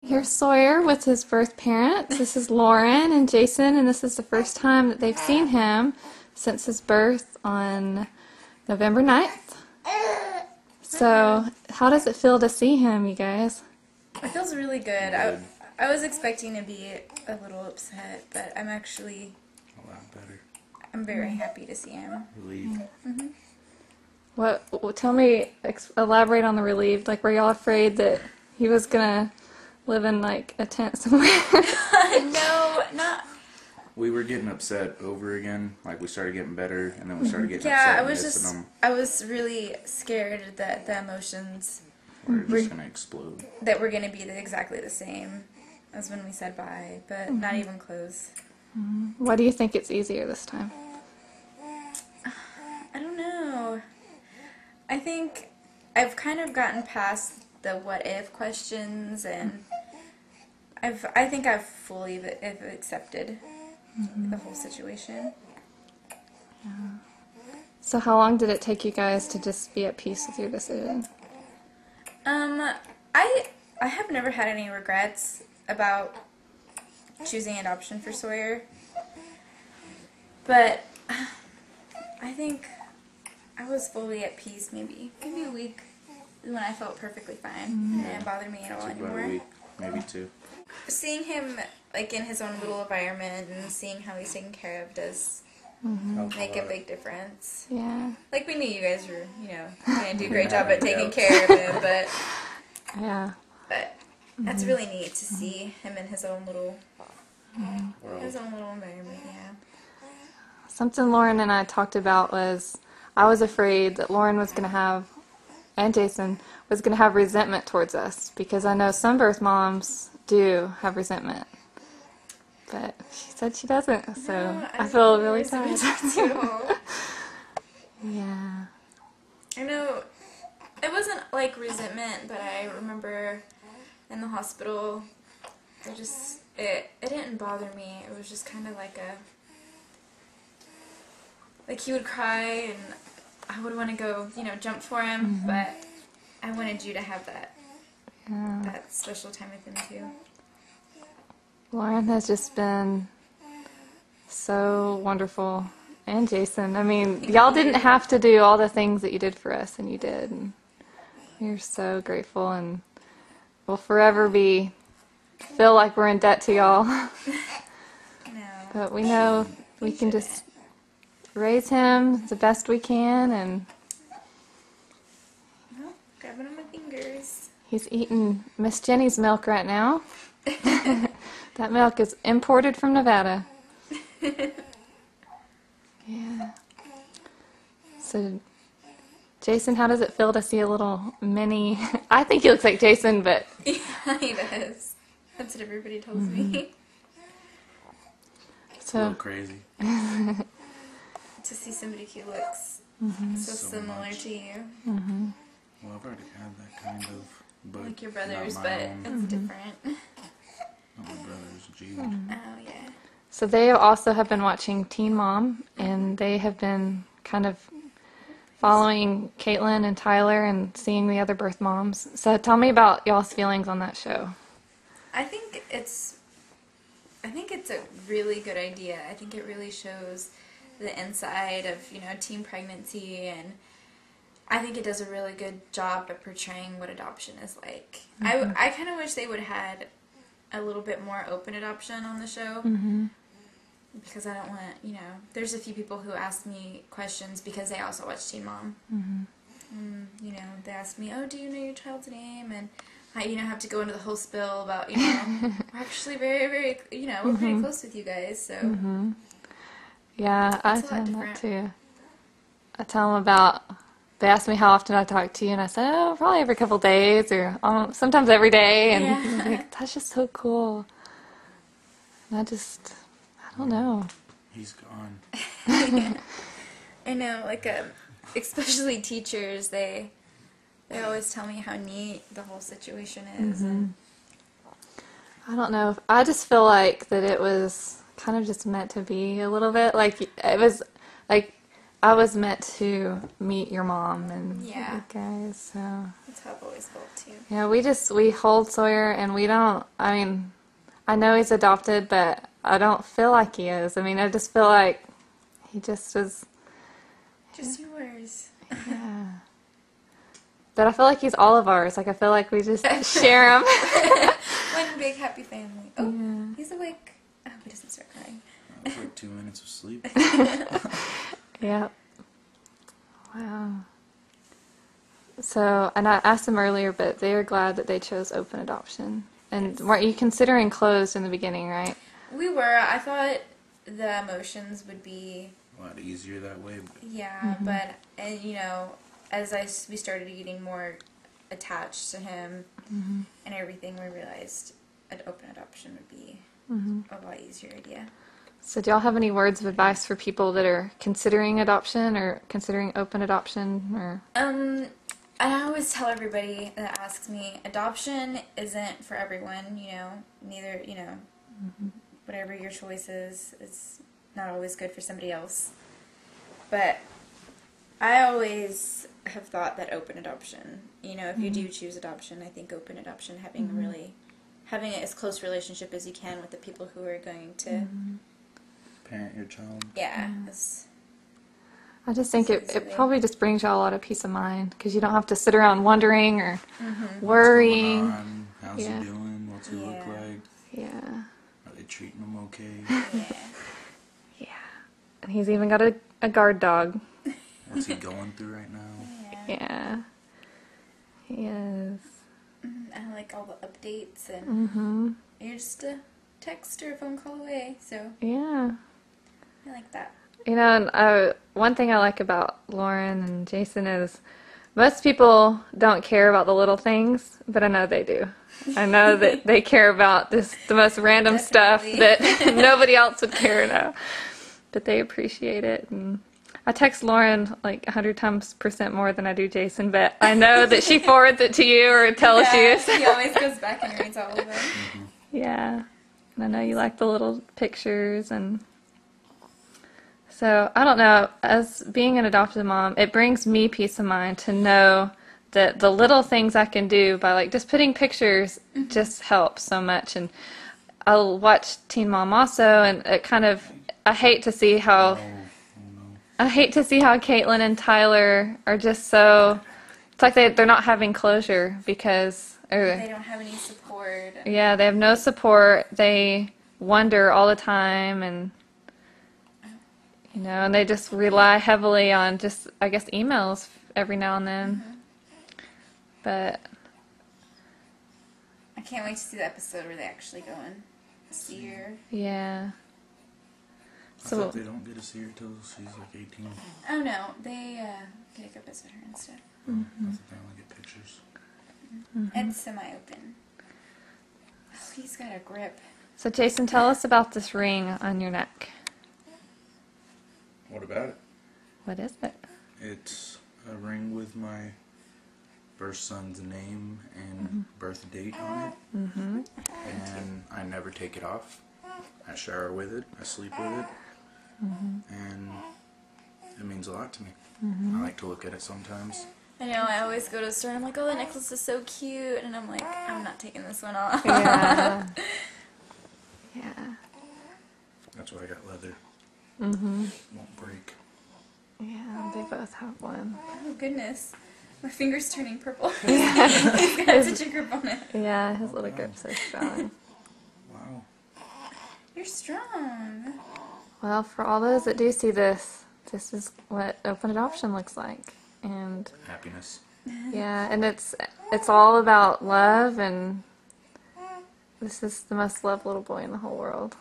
Here's Sawyer with his birth parents. This is Lauren and Jason, and this is the first time that they've seen him since his birth on November 9th. So, how does it feel to see him, you guys? It feels really good. I was expecting to be a little upset, but I'm actually a lot better. I'm very happy to see him. Relieved. Mm-hmm. Tell me, elaborate on the relieved. Like, were y'all afraid that he was gonna live in like a tent somewhere? No, not. We were getting upset over again. Like, we started getting better, and then we started getting Yeah, upset. I was really scared that the emotions We're just gonna explode. that were gonna be exactly the same as when we said bye, but not even close. Why do you think it's easier this time? I don't know. I think I've kind of gotten past the what if questions, and I think I've fully accepted the whole situation. Yeah. So how long did it take you guys to just be at peace with your decision? I have never had any regrets about choosing adoption for Sawyer, but I think I was fully at peace maybe a week when I felt perfectly fine. It didn't bother me at all Took about a anymore. week, maybe two. Seeing him like in his own little environment and seeing how he's taken care of does Helped make a a lot. big difference. Yeah. Like, we knew you guys were, gonna do a great job at taking care of him, Yeah. but that's really neat to see him in his own little World. environment. Yeah. Something Lauren and I talked about was I was afraid that Lauren was going to have, and Jason, was going to have resentment towards us, because I know some birth moms do have resentment. But she said she doesn't, so No, I feel really resentment sad. towards you at all. Yeah. I know it wasn't like resentment, but I remember in the hospital, it didn't bother me. It was just kind of like he would cry and I would want to go, jump for him, but I wanted you to have that special time with him too. Lauren has just been so wonderful. And Jason. I mean, y'all didn't have to do all the things that you did for us, and you did. And we're so grateful, and we'll forever feel like we're in debt to y'all. No. But we know we can just raise him the best we can, and Well, grabbing on my fingers. he's eating Miss Jenny's milk right now. That milk is imported from Nevada. Yeah. So, Jason, how does it feel to see a little mini... I think he looks like Jason, but... Yeah, he does. That's what everybody tells me. It's a little crazy. To see somebody who looks so So similar much. to you. Well, I've already had that kind of, but Like your brothers, not my but own. it's different. Not my brothers. Gee. Oh, yeah. So they also have been watching Teen Mom, and they have been kind of following Caitlin and Tyler and seeing the other birth moms. So tell me about y'all's feelings on that show. I think it's a really good idea. I think it really shows the inside of, teen pregnancy, and I think it does a really good job at portraying what adoption is like. I kind of wish they would have had a little bit more open adoption on the show. Because I don't want, there's a few people who ask me questions because they also watch Teen Mom. They ask me, oh, do you know your child's name? And I, have to go into the whole spill about, we're actually very, very, we're pretty close with you guys, so. Yeah, I It's a lot tell them different. that too. I tell them about, they ask me how often I talk to you, and I say, oh, probably every couple days, or sometimes every day, and Yeah. I'm like, that's just so cool. And I don't know. He's gone. I know, especially teachers, they always tell me how neat the whole situation is. And I don't know. I just feel like that it was kind of just meant to be a little bit. Like, it was, like, I was meant to meet your mom and Yeah. you guys. So That's how I've always felt too. yeah, we hold Sawyer, and we don't. I mean, I know he's adopted, but I don't feel like he is. I mean, I just feel like he just is. Just yours. Yeah. But I feel like he's all of ours. Like I feel like we just share him. One big happy family. Oh, Yeah. he's awake. I hope he doesn't start crying. That was like 2 minutes of sleep. Yep. Wow. So, and I asked them earlier, but they are glad that they chose open adoption. And weren't you considering closed in the beginning, right? We were. I thought the emotions would be, A lot easier that way. But yeah, but, and you know, as we started getting more attached to him and everything, we realized an open adoption would be a lot easier idea. So, do y'all have any words of advice for people that are considering adoption or considering open adoption? Or I always tell everybody that asks me, adoption isn't for everyone, you know, neither, you know, whatever your choice is not always good for somebody else. But I always have thought that open adoption, you know, if you do choose adoption, I think open adoption, having as close relationship as you can with the people who are going to, parent your child. yeah, I just think it probably just brings y'all a lot of peace of mind because you don't have to sit around wondering or worrying. What's going on? How's Yeah. he doing? What's he look Yeah. like? Yeah. Are they treating him okay? yeah. Yeah. And he's even got a guard dog. What's he going through right now? Yeah. He is. I like all the updates, and you're just a text or a phone call away, so Yeah. I like that. You know, and one thing I like about Lauren and Jason is most people don't care about the little things, but I know they do. I know that they care about the most random stuff Definitely. that nobody else would care about. But they appreciate it. And I text Lauren like 100 times % more than I do Jason, but I know that she forwards it to you or tells you. He always goes back and reads all of them. Yeah. And I know you like the little pictures. And so, I don't know, as being an adopted mom, it brings me peace of mind to know that the little things I can do by like just putting pictures just helps so much. And I'll watch Teen Mom also, and it kind of, I hate to see how Caitlin and Tyler are just so, it's like they're not having closure because, They don't have any support. yeah, they have no support. They wonder all the time, and you know, and they just rely heavily on just, I guess, emails every now and then. But I can't wait to see the episode where they actually go and see her. yeah. I So thought they don't get to see her till she's like 18. Oh no, they get to go visit her and stuff. I thought they only get pictures. It's semi-open. Oh, he's got a grip. So Jason, tell us about this ring on your neck. What about it? What is it? It's a ring with my first son's name and birth date on it. And I never take it off. I shower with it. I sleep with it. And it means a lot to me. I like to look at it sometimes. I know, I always go to the store and I'm like, oh, the necklace is so cute. And I'm like, I'm not taking this one off. Yeah. Yeah. That's why I got leather. Won't break. Yeah, they both have one. Oh, goodness. My finger's turning purple. He's got such a grip on it. Yeah, his little grip's so strong. Wow. You're strong. Well, for all those that do see this, this is what open adoption looks like. And Happiness. yeah, and it's all about love, and this is the most loved little boy in the whole world.